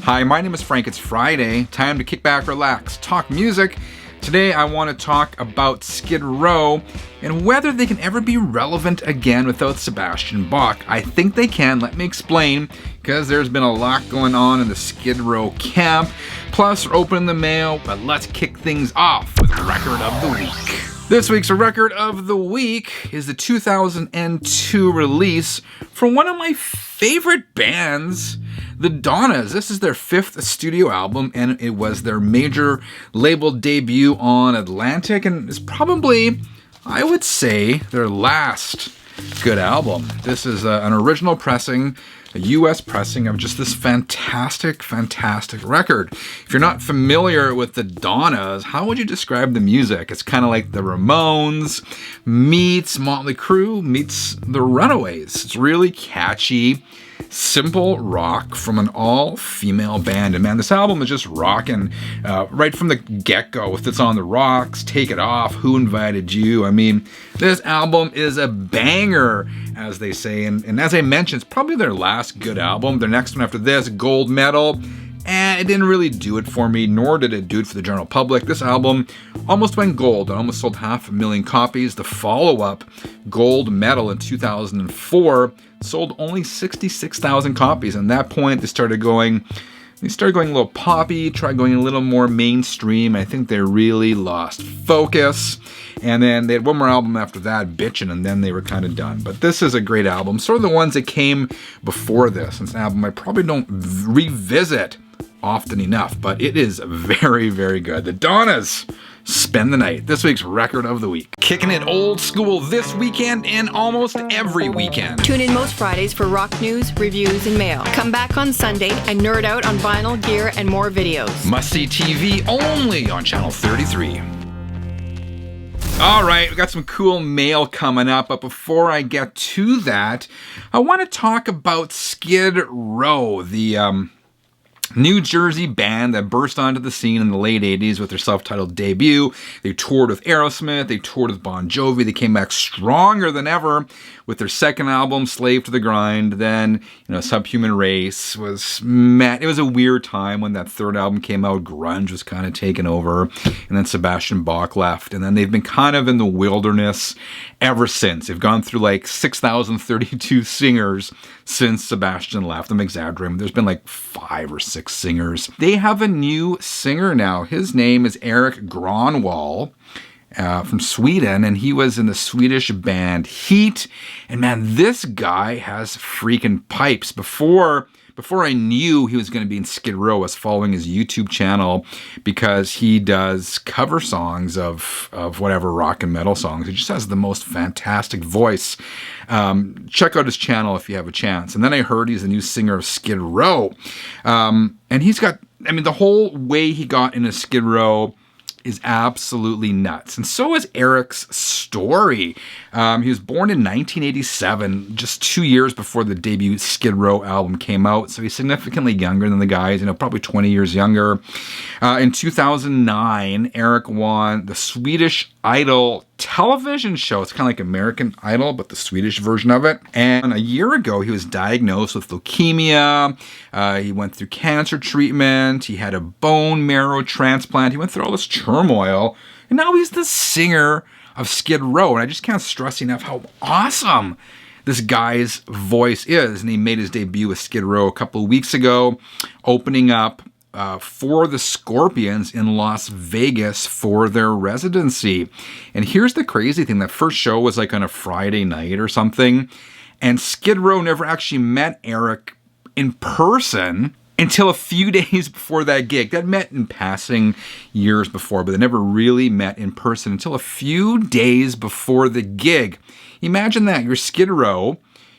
Hi, my name is Frank. It's Friday. Time to kick back, relax, talk music. Today I want to talk about Skid Row and whether they can ever be relevant again without Sebastian Bach. I think they can. Let me explain, because there's been a lot going on in the Skid Row camp. Plus, we're opening the mail, but let's kick things off with Record of the Week. This week's Record of the Week is the 2002 release from one of my favorite bands, the Donnas. This is their 5th studio album, and it was their major label debut on Atlantic, and it's probably, I would say, their last good album. This is an original pressing, a US pressing of just this fantastic record. If you're not familiar with the Donnas, how would you describe the music? It's kind of like the Ramones meets Motley Crue meets the Runaways. It's really catchy, simple rock from an all-female band. And man, this album is just rocking right from the get-go. If It's on the Rocks, Take It Off, Who Invited You? I mean, this album is a banger, as they say. And as I mentioned, it's probably their last good album. Their next one after this, Gold Medal, and it didn't really do it for me, nor did it do it for the general public. This album almost went gold. It almost sold 500,000 copies. The follow-up, Gold Medal in 2004, sold only 66,000 copies. And at that point, they started going a little poppy, tried going a little more mainstream. I think they really lost focus. And then they had one more album after that, Bitchin', and then they were kind of done. But this is a great album. Sort of the ones that came before this. It's an album I probably don't revisit often enough, but it is very, very good. The Donnas, Spend the Night. This week's Record of the Week. Kicking it old school this weekend and almost every weekend. Tune in most Fridays for rock news, reviews, and mail. Come back on Sunday and nerd out on vinyl, gear, and more videos. Must-see TV only on Channel 33. All right, we got some cool mail coming up, but before I get to that, I want to talk about Skid Row, the New Jersey band that burst onto the scene in the late 80s with their self-titled debut. They toured with Aerosmith, they toured with Bon Jovi, they came back stronger than ever with their second album, Slave to the Grind. Then, Subhuman Race was met. It was a weird time when that third album came out. Grunge was kind of taken over, and then Sebastian Bach left, and then they've been kind of in the wilderness ever since. They've gone through like 6,032 singers since Sebastian left. I'm exaggerating. There's been like 5 or 6 singers. They have a new singer now. His name is ErikGronwell from Sweden, and he was in the Swedish band H.E.A.T. And man, this guy has freaking pipes. Before I knew he was going to be in Skid Row, I was following his YouTube channel because he does cover songs of whatever rock and metal songs. He just has the most fantastic voice. Check out his channel if you have a chance. And then I heard he's the new singer of Skid Row. And he's got, the whole way he got into Skid Row is absolutely nuts. And so is Erik's story. He was born in 1987, just 2 years before the debut Skid Row album came out. So he's significantly younger than the guys, probably 20 years younger. In 2009, Erik won the Swedish Idol television show. It's kind of like American Idol, but the Swedish version of it. And a year ago, he was diagnosed with leukemia. He went through cancer treatment. He had a bone marrow transplant. He went through all this turmoil. And now he's the singer of Skid Row. And I just can't stress enough how awesome this guy's voice is. And he made his debut with Skid Row a couple of weeks ago, opening up for the Scorpions in Las Vegas for their residency. And here's the crazy thing. That first show was like on a Friday night or something. And Skid Row never actually met Erik in person until a few days before that gig. They'd met in passing years before, but they never really met in person until a few days before the gig. Imagine that. You're Skid Row.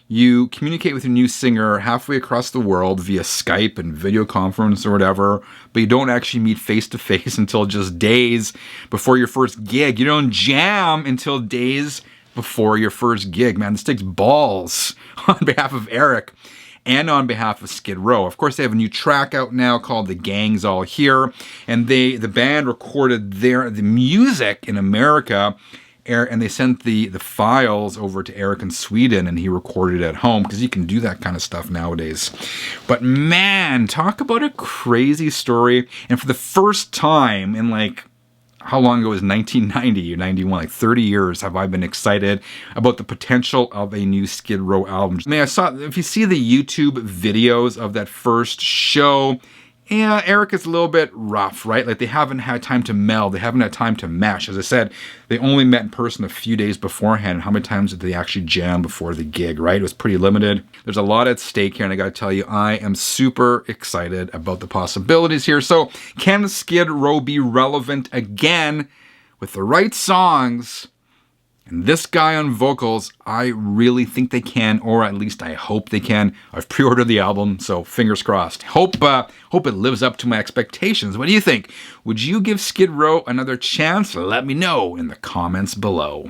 You communicate with your new singer halfway across the world via Skype and video conference or whatever, but you don't actually meet face to face until just days before your first gig. You don't jam until days before your first gig. Man, this takes balls on behalf of Erik and on behalf of Skid Row. Of course, they have a new track out now called The Gang's All Here, and the band recorded the music in America and they sent the files over to Erik in Sweden, and he recorded it at home, because you can do that kind of stuff nowadays. But man, talk about a crazy story. And for the first time in like, how long ago was 1990 or 91? Like 30 years have I been excited about the potential of a new Skid Row album. I mean, if you see the YouTube videos of that first show, yeah, Erik is a little bit rough, right? Like, they haven't had time to meld. They haven't had time to mesh. As I said, they only met in person a few days beforehand. How many times did they actually jam before the gig, right? It was pretty limited. There's a lot at stake here, and I got to tell you, I am super excited about the possibilities here. So, can Skid Row be relevant again with the right songs? And this guy on vocals, I really think they can, or at least I hope they can. I've pre-ordered the album, so fingers crossed. Hope it lives up to my expectations. What do you think? Would you give Skid Row another chance? Let me know in the comments below.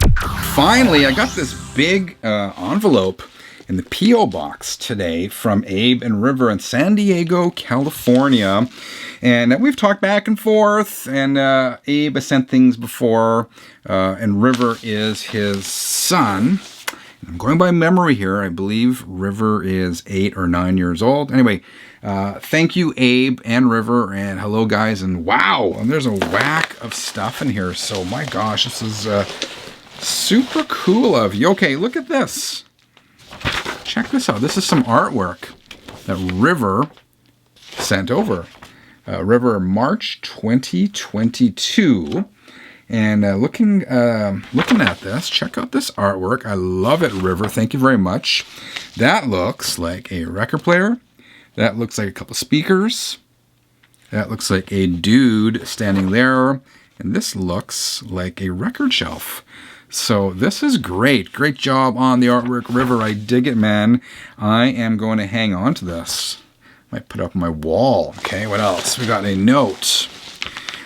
Finally, I got this big envelope in the P.O. box today from Abe and River in San Diego, California. And we've talked back and forth, and Abe has sent things before, and River is his son. I'm going by memory here. I believe River is 8 or 9 years old. Anyway, thank you, Abe and River, and hello, guys. And wow, and there's a whack of stuff in here. So, my gosh, this is super cool of you. Okay, look at this. Check this out. This is some artwork that River sent over. River, March 2022. And looking at this, check out this artwork. I love it, River. Thank you very much. That looks like a record player. That looks like a couple speakers. That looks like a dude standing there. And this looks like a record shelf. So this is great. Great job on the artwork, River. I dig it, man. I am going to hang on to this. Might put it up on my wall. Okay, what else? We got a note.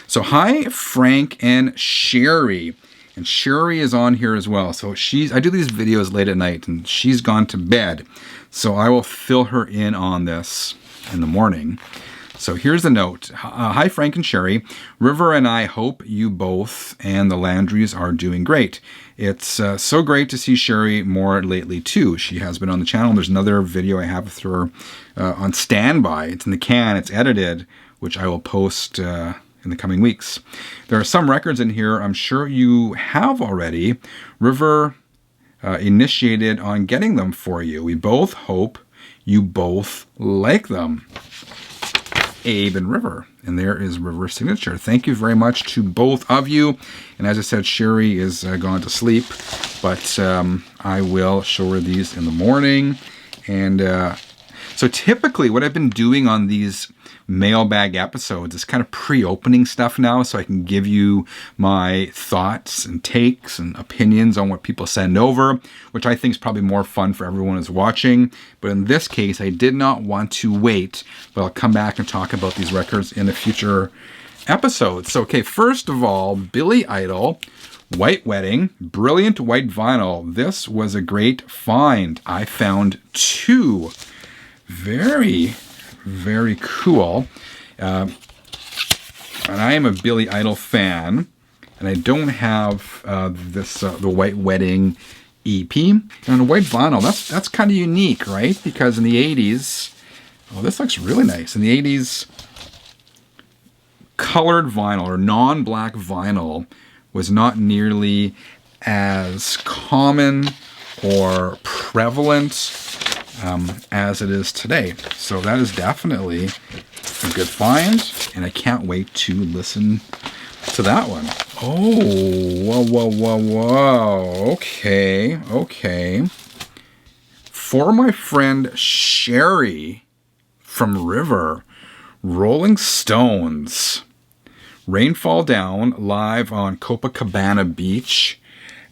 So, hi, Frank and Sherry. And Sherry is on here as well. So I do these videos late at night, and she's gone to bed. So I will fill her in on this in the morning. So here's the note. Hi, Frank and Sherry. River and I hope you both and the Landrys are doing great. It's so great to see Sherry more lately, too. She has been on the channel. There's another video I have with her on standby. It's in the can. It's edited, which I will post in the coming weeks. There are some records in here I'm sure you have already. River initiated on getting them for you. We both hope you both like them. Abe and River. And there is River's signature. Thank you very much to both of you. And as I said, Sherry is gone to sleep, but I will show her these in the morning. And so typically what I've been doing on these mailbag episodes is kind of pre-opening stuff now, so I can give you my thoughts and takes and opinions on what people send over, which I think is probably more fun for everyone who's watching. But in this case, I did not want to wait, but I'll come back and talk about these records in a future episode. So, okay, first of all, Billy Idol, White Wedding, brilliant white vinyl. This was a great find. I found two. Very, very cool. And I am a Billy Idol fan, and I don't have the White Wedding EP. And on white vinyl, that's kind of unique, right? Because in the 80s, oh, this looks really nice. In the 80s, colored vinyl or non-black vinyl was not nearly as common or prevalent as it is today. So that is definitely a good find, and I can't wait to listen to that one. Oh, whoa. Okay. For my friend Sherry from River, Rolling Stones, Rainfall Down, live on Copacabana Beach,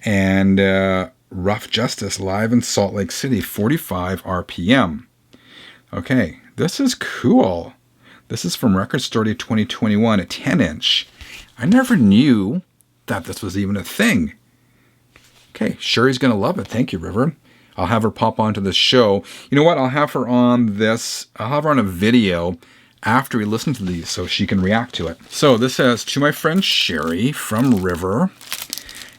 and Rough Justice, live in Salt Lake City, 45 RPM. Okay, this is cool. This is from Record Store Day 2021, a 10-inch. I never knew that this was even a thing. Okay, Sherry's going to love it. Thank you, River. I'll have her pop onto the show. You know what? I'll have her on this. I'll have her on a video after we listen to these so she can react to it. So this says, to my friend Sherry from River.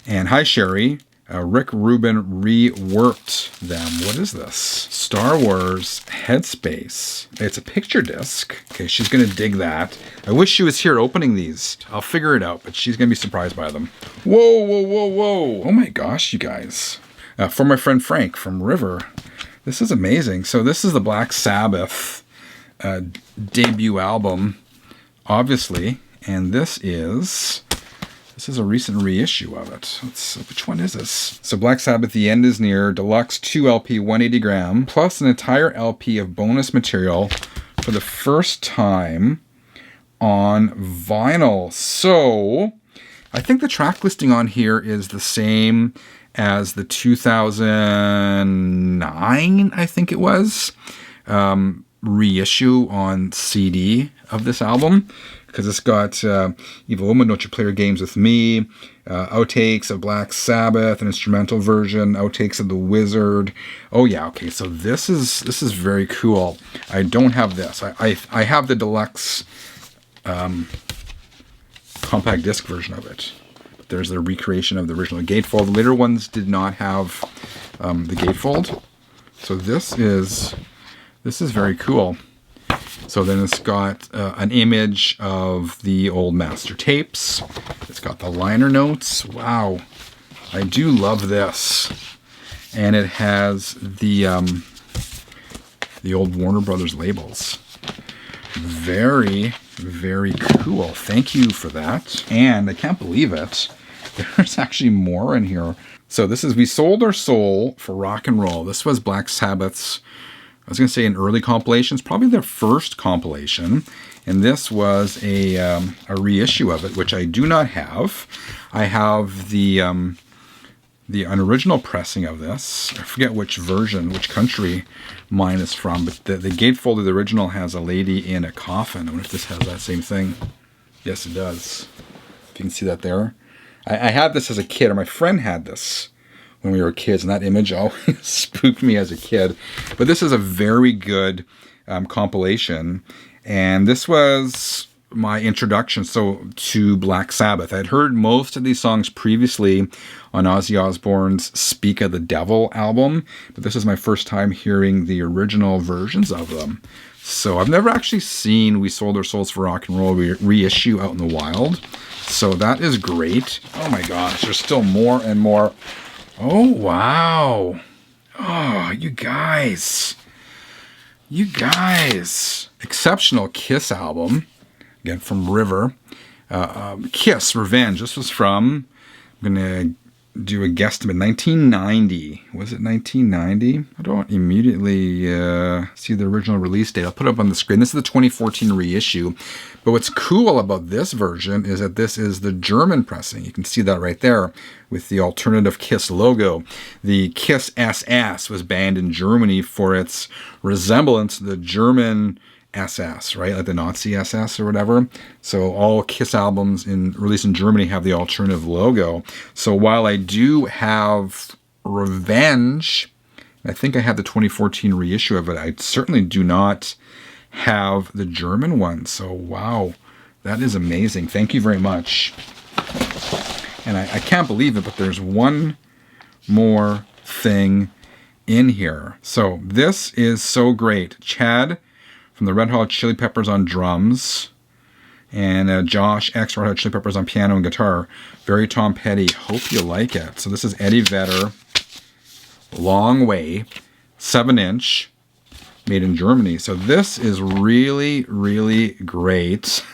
And hi, Sherry. Rick Rubin reworked them. What is this? Star Wars Headspace. It's a picture disc. Okay, she's going to dig that. I wish she was here opening these. I'll figure it out, but she's going to be surprised by them. Whoa, whoa, whoa, whoa. Oh my gosh, you guys. For my friend Frank from River. This is amazing. So this is the Black Sabbath debut album, obviously. And this is a recent reissue of it. Which one is this? So Black Sabbath, The End Is Near, Deluxe 2 LP, 180 gram, plus an entire LP of bonus material for the first time on vinyl. So I think the track listing on here is the same as the 2009, I think it was, reissue on CD of this album. Because it's got Evil Woman, Don't You Play Your Games With Me, outtakes of Black Sabbath, an instrumental version, outtakes of The Wizard. Oh yeah, okay, so this is very cool. I don't have this. I have the deluxe compact disc version of it. But there's the recreation of the original gatefold. The later ones did not have the gatefold. So this is very cool. So then it's got an image of the old master tapes. It's got the liner notes. Wow. I do love this. And it has the old Warner Brothers labels. Very, very cool. Thank you for that. And I can't believe it. There's actually more in here. So this is We Sold Our Soul for Rock and Roll. This was Black Sabbath's, I was going to say an early compilation. It's probably their first compilation. And this was a reissue of it, which I do not have. I have the unoriginal pressing of this. I forget which version, which country mine is from. But the gatefold of the original has a lady in a coffin. I wonder if this has that same thing. Yes, it does. If you can see that there. I had this as a kid, or my friend had this when we were kids, and that image always spooked me as a kid. But this is a very good compilation, and this was my introduction to Black Sabbath. I'd heard most of these songs previously on Ozzy Osbourne's Speak of the Devil album, but this is my first time hearing the original versions of them. So I've never actually seen We Sold Our Souls for Rock and Roll reissue out in the wild. So that is great. Oh my gosh, there's still more and more. Oh, wow. Oh, you guys. Exceptional KISS album. Again, from River. KISS, Revenge. This was from, I'm going to do a guesstimate, 1990. Was it 1990? I don't immediately see the original release date. I'll put it up on the screen. This is the 2014 reissue. But what's cool about this version is that this is the German pressing. You can see that right there with the alternative KISS logo. The KISS SS was banned in Germany for its resemblance to the German SS, right? Like the Nazi SS or whatever. So all KISS albums released in Germany have the alternative logo. So while I do have Revenge, I think I have the 2014 reissue of it, I certainly do not have the German one. So wow, that is amazing. Thank you very much. And I can't believe it, but there's one more thing in here. So this is so great. Chad from the Red Hot Chili Peppers on drums, and Josh X, Red Hot Chili Peppers on piano and guitar. Very Tom Petty. Hope you like it. So this is Eddie Vedder, Long Way, 7-inch, made in Germany. So this is really, really great.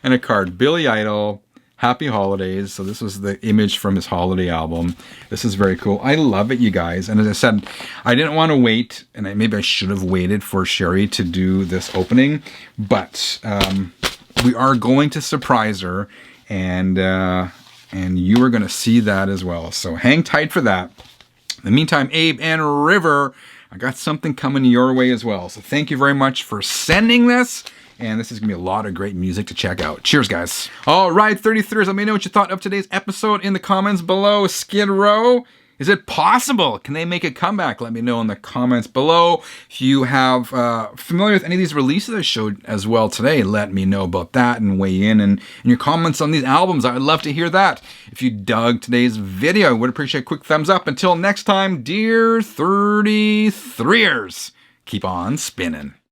And a card. Billy Idol, Happy Holidays. So this was the image from his holiday album. This is very cool. I love it, you guys. And as I said, I didn't want to wait, and maybe I should have waited for Sherry to do this opening, but we are going to surprise her, and you are going to see that as well. So hang tight for that. In the meantime, Abe and River, I got something coming your way as well. So thank you very much for sending this. And this is going to be a lot of great music to check out. Cheers, guys. All right, 33ers, let me know what you thought of today's episode in the comments below. Skid Row, Is it possible? Can they make a comeback? Let me know in the comments below. If you have familiar with any of these releases I showed as well today, let me know about that and weigh in your comments on these albums. I would love to hear that. If you dug today's video, I would appreciate a quick thumbs up. Until next time, dear 33ers, keep on spinning.